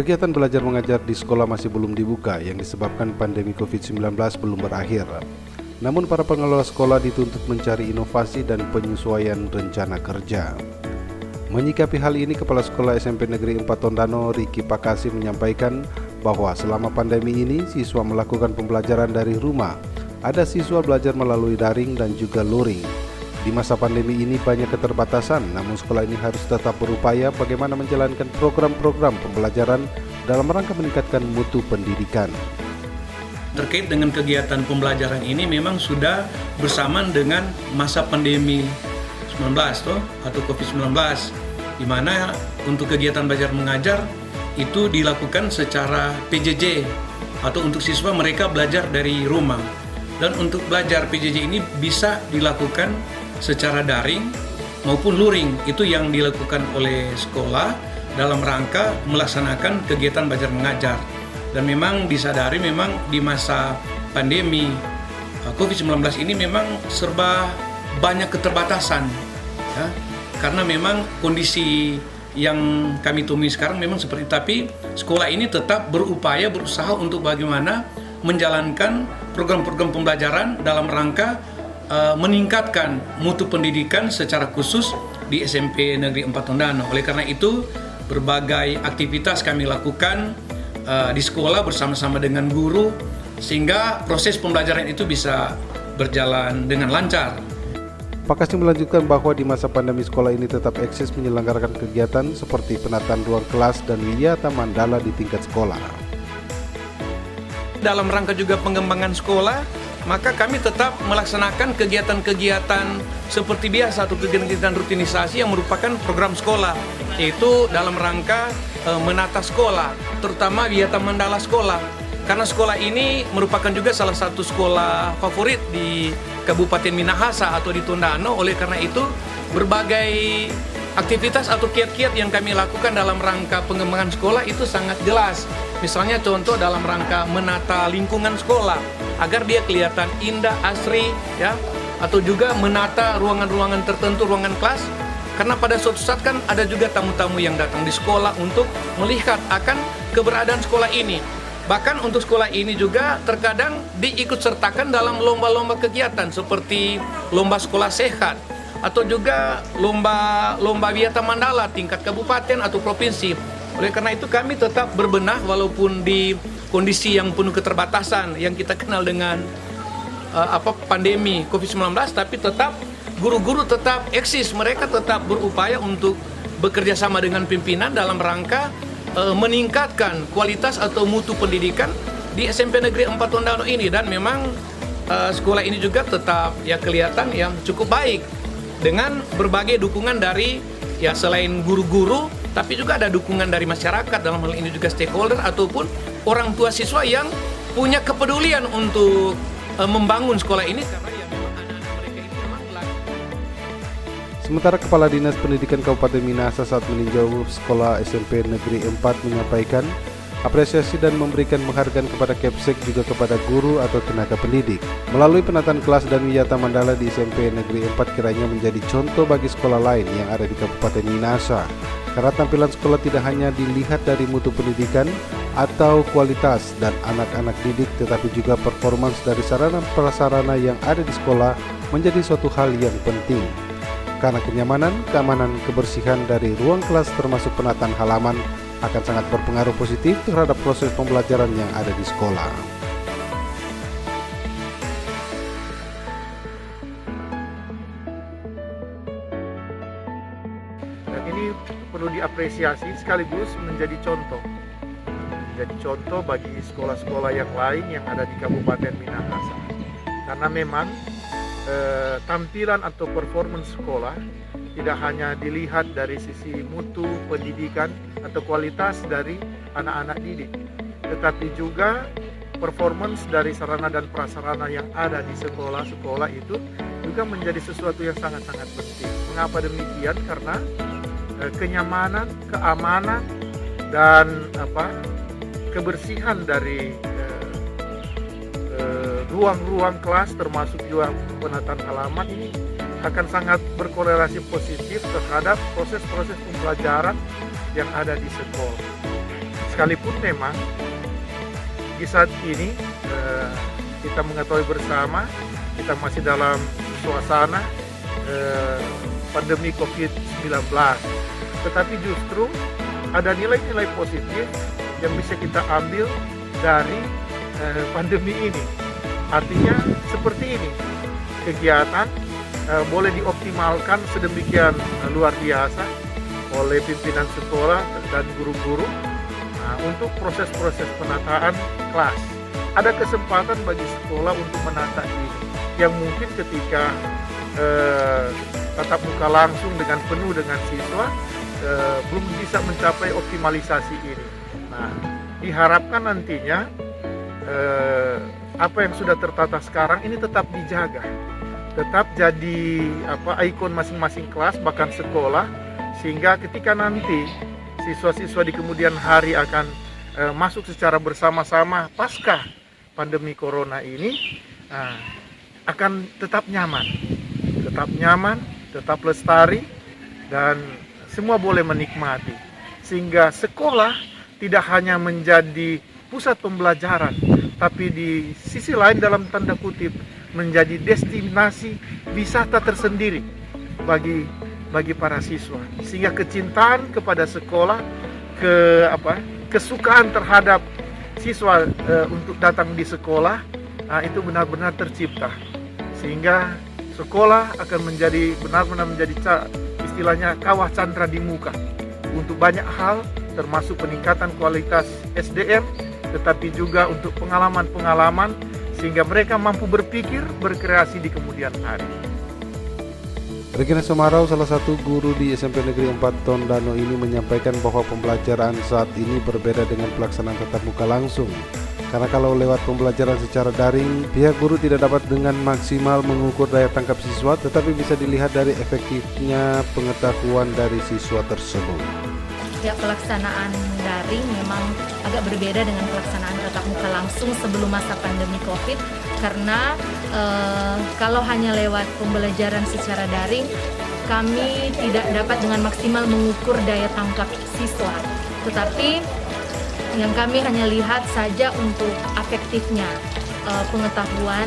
Kegiatan belajar mengajar di sekolah masih belum dibuka yang disebabkan pandemi COVID-19 belum berakhir. Namun para pengelola sekolah dituntut mencari inovasi dan penyesuaian rencana kerja. Menyikapi hal ini, Kepala Sekolah SMP Negeri 4 Tondano, Riki Pakasi, menyampaikan bahwa selama pandemi ini siswa melakukan pembelajaran dari rumah. Ada siswa belajar melalui daring dan juga luring. Di masa pandemi ini banyak keterbatasan, namun sekolah ini harus tetap berupaya bagaimana menjalankan program-program pembelajaran dalam rangka meningkatkan mutu pendidikan. Terkait dengan kegiatan pembelajaran ini memang sudah bersamaan dengan masa pandemi 19 atau COVID-19, di mana untuk kegiatan belajar mengajar itu dilakukan secara PJJ atau untuk siswa mereka belajar dari rumah. Dan untuk belajar PJJ ini bisa dilakukan secara daring maupun luring, itu yang dilakukan oleh sekolah dalam rangka melaksanakan kegiatan belajar mengajar. Dan memang disadari memang di masa pandemi COVID-19 ini memang serba banyak keterbatasan ya, karena memang kondisi yang kami temui sekarang memang seperti itu. Tapi sekolah ini tetap berusaha untuk bagaimana menjalankan program-program pembelajaran dalam rangka meningkatkan mutu pendidikan secara khusus di SMP Negeri 4 Tondano. Oleh karena itu, berbagai aktivitas kami lakukan di sekolah bersama-sama dengan guru, sehingga proses pembelajaran itu bisa berjalan dengan lancar. Pakasi melanjutkan bahwa di masa pandemi sekolah ini tetap eksis menyelenggarakan kegiatan seperti penataan ruang kelas dan wiyata mandala di tingkat sekolah. Dalam rangka juga pengembangan sekolah, maka kami tetap melaksanakan kegiatan-kegiatan seperti biasa atau kegiatan-kegiatan rutinisasi yang merupakan program sekolah, yaitu dalam rangka menata sekolah, terutama wiyata mandala sekolah. Karena sekolah ini merupakan juga salah satu sekolah favorit di Kabupaten Minahasa atau di Tondano. Oleh karena itu, berbagai aktivitas atau kiat-kiat yang kami lakukan dalam rangka pengembangan sekolah itu sangat jelas. Misalnya contoh dalam rangka menata lingkungan sekolah agar dia kelihatan indah, asri, ya, atau juga menata ruangan-ruangan tertentu, ruangan kelas. Karena pada suatu saat kan ada juga tamu-tamu yang datang di sekolah untuk melihat akan keberadaan sekolah ini. Bahkan untuk sekolah ini juga terkadang diikut sertakan dalam lomba-lomba kegiatan seperti lomba sekolah sehat atau juga lomba wiyata mandala tingkat kabupaten atau provinsi. Oleh karena itu kami tetap berbenah walaupun di kondisi yang penuh keterbatasan yang kita kenal dengan pandemi COVID-19, tapi tetap guru-guru tetap eksis, mereka tetap berupaya untuk bekerja sama dengan pimpinan dalam rangka meningkatkan kualitas atau mutu pendidikan di SMP Negeri 4 Tondano ini. Dan memang sekolah ini juga tetap ya kelihatan yang cukup baik dengan berbagai dukungan dari ya selain guru-guru, tapi juga ada dukungan dari masyarakat, dalam hal ini juga stakeholder ataupun orang tua siswa yang punya kepedulian untuk membangun sekolah ini, karena ya memang anak-anak mereka ini memang Sementara Kepala Dinas Pendidikan Kabupaten Minahasa saat meninjau sekolah SMP Negeri 4 menyampaikan apresiasi dan memberikan penghargaan kepada Kepsek juga kepada guru atau tenaga pendidik. Melalui penataan kelas dan wiyata mandala di SMP Negeri 4 kiranya menjadi contoh bagi sekolah lain yang ada di Kabupaten Minahasa. Karena tampilan sekolah tidak hanya dilihat dari mutu pendidikan atau kualitas dan anak-anak didik, tetapi juga performans dari sarana-prasarana yang ada di sekolah menjadi suatu hal yang penting. Karena kenyamanan, keamanan, kebersihan dari ruang kelas termasuk penataan halaman akan sangat berpengaruh positif terhadap proses pembelajaran yang ada di sekolah. Dan ini perlu diapresiasi sekaligus menjadi contoh. Jadi contoh bagi sekolah-sekolah yang lain yang ada di Kabupaten Minahasa. Karena memang tampilan atau performance sekolah tidak hanya dilihat dari sisi mutu pendidikan atau kualitas dari anak-anak didik, tetapi juga performance dari sarana dan prasarana yang ada di sekolah-sekolah itu juga menjadi sesuatu yang sangat-sangat penting. Mengapa demikian? Karena kenyamanan, keamanan, dan kebersihan dari ruang-ruang kelas termasuk juga penataan halaman ini akan sangat berkorelasi positif terhadap proses-proses pembelajaran yang ada di sekolah. sekalipun memang di saat ini kita mengetahui bersama kita masih dalam suasana pandemi COVID-19, tetapi justru ada nilai-nilai positif yang bisa kita ambil dari pandemi ini. Artinya seperti ini, kegiatan boleh dioptimalkan sedemikian luar biasa oleh pimpinan sekolah dan guru-guru untuk proses-proses penataan kelas. Ada kesempatan bagi sekolah untuk menata ini, yang mungkin ketika tatap muka langsung dengan penuh dengan siswa belum bisa mencapai optimalisasi ini. Nah, diharapkan nantinya apa yang sudah tertata sekarang ini tetap dijaga, tetap jadi ikon masing-masing kelas bahkan sekolah, sehingga ketika nanti siswa-siswa di kemudian hari akan masuk secara bersama-sama pasca pandemi corona ini akan tetap nyaman, tetap lestari, dan semua boleh menikmati, sehingga sekolah tidak hanya menjadi pusat pembelajaran, tapi di sisi lain dalam tanda kutip menjadi destinasi wisata tersendiri bagi para siswa, sehingga kecintaan kepada sekolah, kesukaan terhadap siswa untuk datang di sekolah itu benar-benar tercipta, sehingga sekolah akan benar-benar menjadi istilahnya kawah candra di muka untuk banyak hal, termasuk peningkatan kualitas SDM, tetapi juga untuk pengalaman-pengalaman sehingga mereka mampu berpikir, berkreasi di kemudian hari. Regina Somarau, salah satu guru di SMP Negeri 4 Tondano ini menyampaikan bahwa pembelajaran saat ini berbeda dengan pelaksanaan tatap muka langsung. Karena kalau lewat pembelajaran secara daring, pihak guru tidak dapat dengan maksimal mengukur daya tangkap siswa, tetapi bisa dilihat dari efektifnya pengetahuan dari siswa tersebut. Ya, pelaksanaan daring memang agak berbeda dengan pelaksanaan tatap muka langsung sebelum masa pandemi COVID, karena kalau hanya lewat pembelajaran secara daring, kami tidak dapat dengan maksimal mengukur daya tangkap siswa. Tetapi yang kami hanya lihat saja untuk efektifnya pengetahuan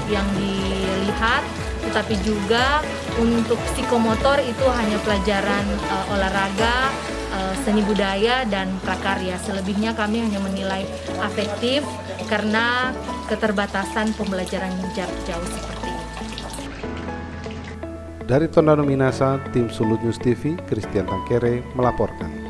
yang dilihat, tetapi juga untuk psikomotor itu hanya pelajaran olahraga, seni budaya, dan prakarya. Selebihnya kami hanya menilai efektif karena keterbatasan pembelajaran jarak jauh seperti ini. Dari Tondano Minahasa, tim Sulut News TV, Christian Tangkere melaporkan.